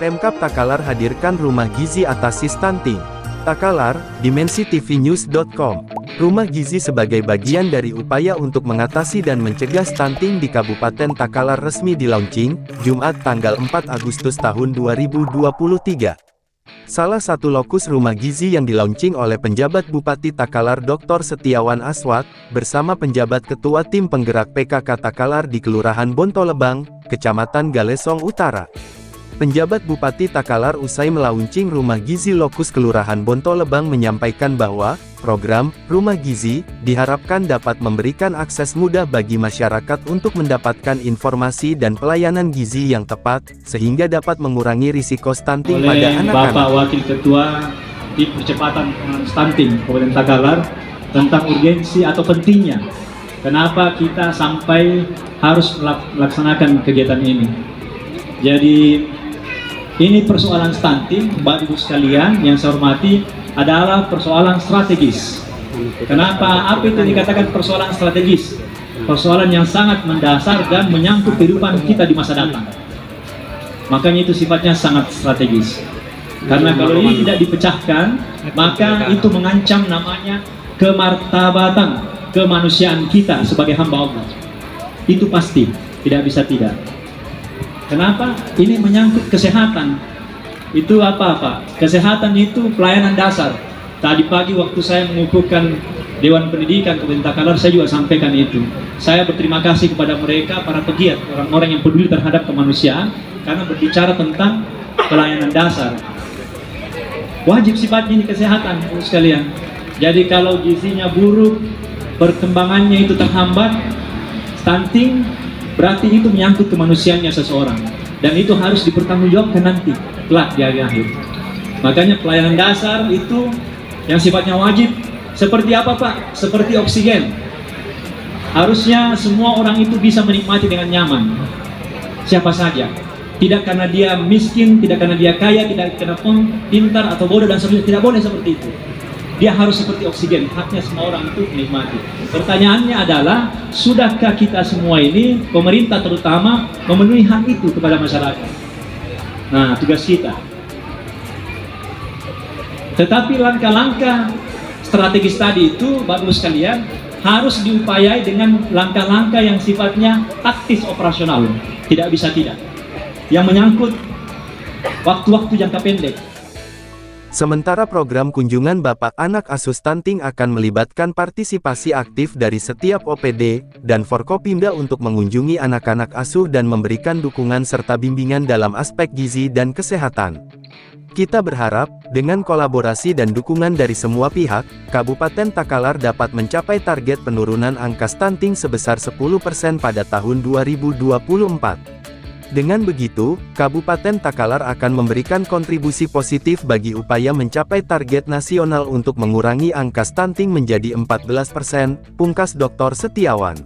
Pemkab Takalar hadirkan rumah gizi atasi stunting. Takalar, dimensitv.news.com. Rumah gizi sebagai bagian dari upaya untuk mengatasi dan mencegah stunting di Kabupaten Takalar resmi di-launching, Jumat tanggal 4 Agustus tahun 2023. Salah satu lokus rumah gizi yang di-launching oleh penjabat Bupati Takalar Dr. Setiawan Aswat, bersama penjabat Ketua Tim Penggerak PKK Takalar di Kelurahan Bontolebang, Kecamatan Galesong Utara. Penjabat Bupati Takalar usai melaunching rumah gizi lokus Kelurahan Bontolebang menyampaikan bahwa, program Rumah Gizi diharapkan dapat memberikan akses mudah bagi masyarakat untuk mendapatkan informasi dan pelayanan gizi yang tepat, sehingga dapat mengurangi risiko stunting pada anak-anak. Bapak Wakil Ketua di Percepatan Stunting Kabupaten Takalar tentang urgensi atau pentingnya kenapa kita sampai harus melaksanakan kegiatan ini. Jadi ini persoalan stunting, Bapak Ibu sekalian yang saya hormati, adalah persoalan strategis. Kenapa? Apa itu dikatakan persoalan strategis? Persoalan yang sangat mendasar dan menyangkut kehidupan kita di masa datang. Makanya itu sifatnya sangat strategis. Karena kalau ini tidak dipecahkan, maka itu mengancam namanya kemartabatan kemanusiaan kita sebagai hamba Allah. Itu pasti, tidak bisa tidak. Kenapa? Ini menyangkut kesehatan. Itu apa Pak? Kesehatan itu pelayanan dasar. Tadi pagi waktu saya mengukuhkan Dewan Pendidikan Kabupaten Takalar, saya juga sampaikan itu. Saya berterima kasih kepada mereka, para pegiat, orang-orang yang peduli terhadap kemanusiaan, karena berbicara tentang pelayanan dasar. Wajib sifatnya ini kesehatan, sekalian. Jadi kalau gizinya buruk, perkembangannya itu terhambat, stunting, berarti itu menyangkut kemanusiaannya seseorang, dan itu harus dipertanggungjawabkan nanti kelak di akhir. Makanya pelayanan dasar itu yang sifatnya wajib. Seperti apa Pak? Seperti oksigen. Harusnya semua orang itu bisa menikmati dengan nyaman. Siapa saja. Tidak karena dia miskin, tidak karena dia kaya, tidak karena pintar atau bodoh dan sebagainya. Tidak boleh seperti itu. Dia harus seperti oksigen, haknya semua orang itu menikmati. Pertanyaannya adalah, sudahkah kita semua ini, pemerintah terutama, memenuhi hak itu kepada masyarakat? Nah, tugas kita. Tetapi langkah-langkah strategis tadi itu, Bapak Ibu sekalian, harus diupayai dengan langkah-langkah yang sifatnya taktis operasional. Tidak bisa tidak. Yang menyangkut waktu-waktu jangka pendek. Sementara program kunjungan Bapak Anak Asuh Stunting akan melibatkan partisipasi aktif dari setiap OPD dan Forkopimda untuk mengunjungi anak-anak asuh dan memberikan dukungan serta bimbingan dalam aspek gizi dan kesehatan. Kita berharap, dengan kolaborasi dan dukungan dari semua pihak, Kabupaten Takalar dapat mencapai target penurunan angka stunting sebesar 10% pada tahun 2024. Dengan begitu, Kabupaten Takalar akan memberikan kontribusi positif bagi upaya mencapai target nasional untuk mengurangi angka stunting menjadi 14%, pungkas Dr. Setiawan.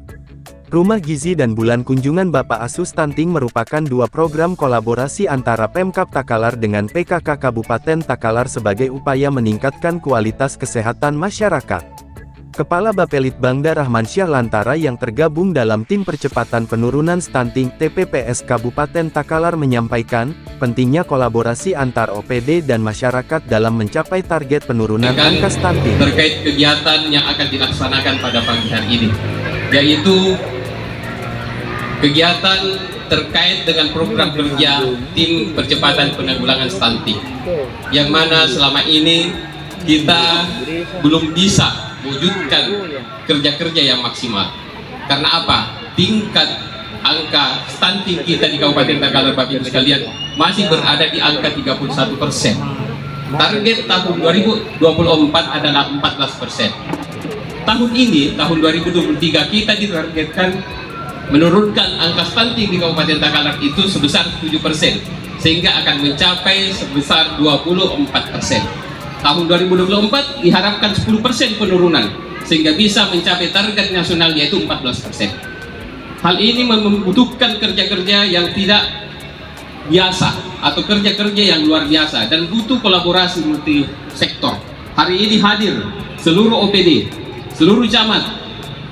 Rumah Gizi dan Bulan Kunjungan Bapak Asuh Stunting merupakan dua program kolaborasi antara Pemkab Takalar dengan PKK Kabupaten Takalar sebagai upaya meningkatkan kualitas kesehatan masyarakat. Kepala Bapelitbangda Rahmansyah Lantara yang tergabung dalam Tim Percepatan Penurunan Stunting TPPS Kabupaten Takalar menyampaikan, pentingnya kolaborasi antar OPD dan masyarakat dalam mencapai target penurunan angka stunting. Terkait kegiatan yang akan dilaksanakan pada pagi hari ini, yaitu kegiatan terkait dengan program kerja Tim Percepatan Penanggulangan Stunting, yang mana selama ini kita belum bisa wujudkan kerja-kerja yang maksimal. Karena apa? Tingkat angka stunting kita di Kabupaten Takalar, Bapak Ibu sekalian, masih berada di angka 31%. Target tahun 2024 adalah 14%. Tahun ini, tahun 2023, kita ditargetkan menurunkan angka stunting di Kabupaten Takalar itu sebesar 7%, sehingga akan mencapai sebesar 24%. Tahun 2024 diharapkan 10% penurunan, sehingga bisa mencapai target nasional yaitu 14%. Hal ini membutuhkan kerja-kerja yang tidak biasa atau kerja-kerja yang luar biasa dan butuh kolaborasi multi sektor. Hari ini hadir seluruh OPD, seluruh camat,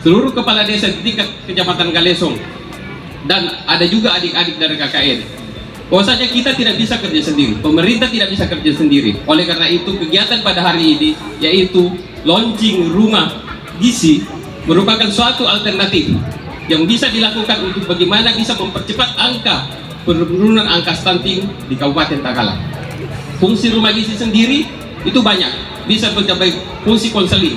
seluruh kepala desa di tingkat Kecamatan Galesong, dan ada juga adik-adik dari KKN. bahwasanya kita tidak bisa kerja sendiri, pemerintah tidak bisa kerja sendiri. Oleh karena itu, kegiatan pada hari ini yaitu launching rumah gizi merupakan suatu alternatif yang bisa dilakukan untuk bagaimana bisa mempercepat angka penurunan angka stunting di Kabupaten Takalar. Fungsi rumah gizi sendiri itu banyak, bisa sebagai fungsi konseling,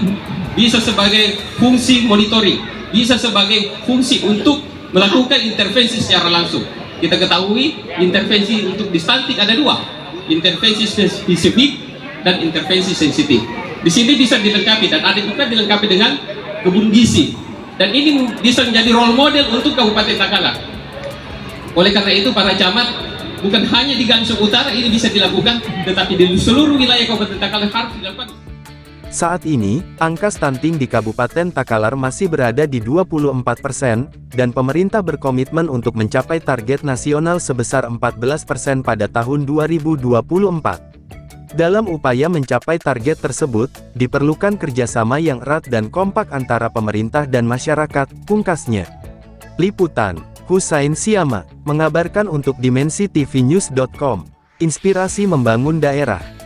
bisa sebagai fungsi monitoring, bisa sebagai fungsi untuk melakukan intervensi secara langsung. Kita ketahui intervensi untuk di stunting ada dua, intervensi spesifik dan intervensi sensitif. Di sini bisa dilengkapi dan ada juga dilengkapi dengan kebun gizi, dan ini bisa menjadi role model untuk Kabupaten Takalar. Oleh karena itu, para camat bukan hanya di Gansung Utara ini bisa dilakukan, tetapi di seluruh wilayah Kabupaten Takalar harus dilakukan. Saat ini, angka stunting di Kabupaten Takalar masih berada di 24%, dan pemerintah berkomitmen untuk mencapai target nasional sebesar 14% pada tahun 2024. Dalam upaya mencapai target tersebut, diperlukan kerjasama yang erat dan kompak antara pemerintah dan masyarakat, pungkasnya. Liputan, Husain Siama, mengabarkan untuk Dimensi TV News.com. Inspirasi membangun daerah.